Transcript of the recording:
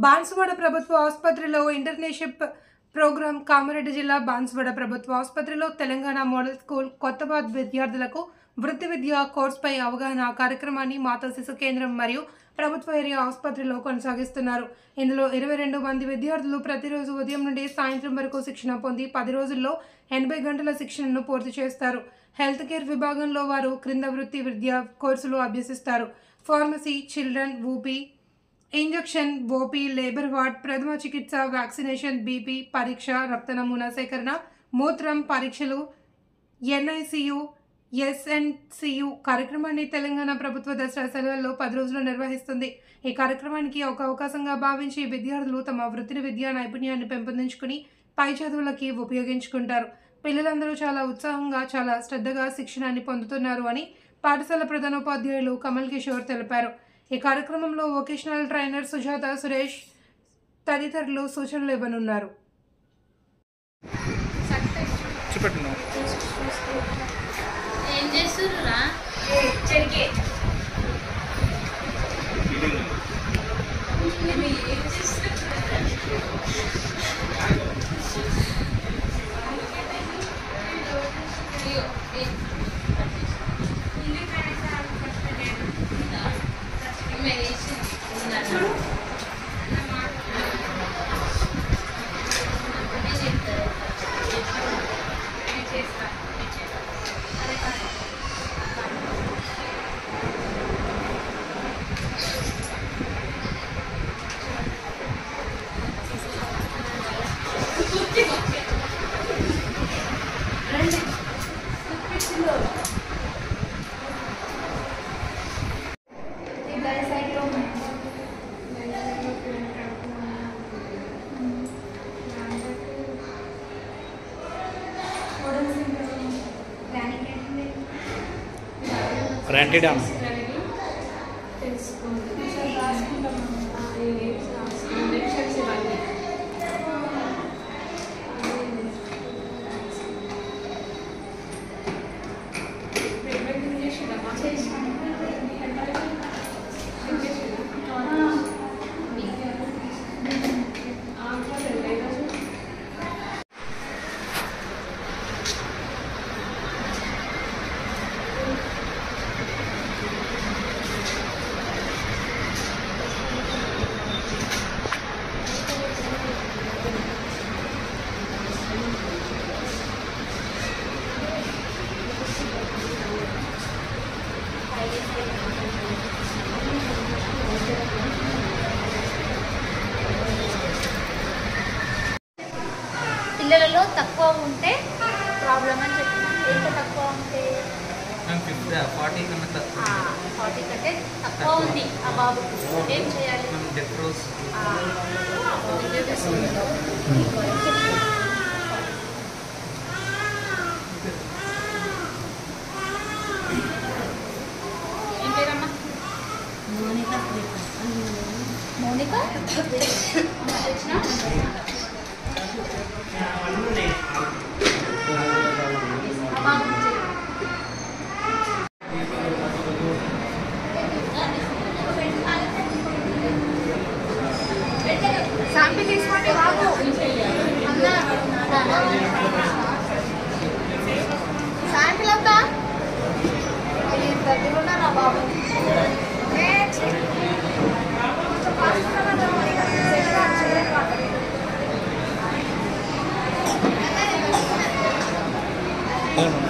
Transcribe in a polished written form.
బాన్సువాడ ప్రభుత్వ ఆసుపత్రిలో internship programme Kamareddy జిల్లా బాన్సువాడ ప్రభుత్వ ఆసుపత్రిలో తెలంగాణ మోడల్ స్కూల్ కొత్తబాద్ విద్యార్థులకు వృత్తి విద్యా కోర్సుపై అవగాహన కార్యక్రమాన్ని మాతా శిశు కేంద్రం మరియు ప్రభుత్వ ఏరియా ఆసుపత్రిలో కొనసాగిస్తున్నారు. ఇందులో 22 మంది విద్యార్థులు ప్రతిరోజు ఉదయం నుండి సాయంత్రం వరకు శిక్షణ పొంది 10 రోజుల్లో 80 గంటల శిక్షణను పూర్తి చేస్తారు. హెల్త్ కేర్ విభాగంలో వారు క్రింద వృత్తి విద్యా కోర్సులు అభ్యసిస్తారు. ఫార్మసీ, చిల్డ్రన్, ఊపీ, ఇంజెక్షన్, ఓపీ, లేబర్ వార్డ్, ప్రథమ చికిత్స, వ్యాక్సినేషన్, బీపీ పరీక్ష, రక్త నమూనా సేకరణ, మూత్రం పరీక్షలు, ఎన్ఐసియు, ఎస్ఎన్సియు కార్యక్రమాన్ని తెలంగాణ ప్రభుత్వ దసరా సెలవుల్లో 10 రోజులు నిర్వహిస్తుంది. ఈ కార్యక్రమానికి ఒక అవకాశంగా భావించి విద్యార్థులు తమ వృత్తిని విద్యా నైపుణ్యాన్ని పెంపొందించుకుని పై చదువులకి ఉపయోగించుకుంటారు. పిల్లలందరూ చాలా ఉత్సాహంగా, చాలా శ్రద్ధగా శిక్షణాన్ని పొందుతున్నారు అని పాఠశాల ప్రధానోపాధ్యాయులు కమల్ కిషోర్ తెలిపారు. ఈ కార్యక్రమంలో వొకేషనల్ ట్రైనర్ సుజాత, సురేష్ తదితరులు సూచనలు ఇవ్వనున్నారు. Rented on. పిల్లలలో తక్కువ ఉంటే ప్రాబ్లం అని చెప్తున్నాను. ఎంత తక్కువ ఉంటే 40 కన్నా తక్కువ, 40 కంటే తక్కువ ఉంది ఆ బాబుకు, ఏం చేయాలి? ఏం పేరమ్మా? మౌనిక. శాంపిల్ తీసుకోండి బాబు. శాంపిల్ అవుతా దగ్గర ఉన్నారా బాబు? No.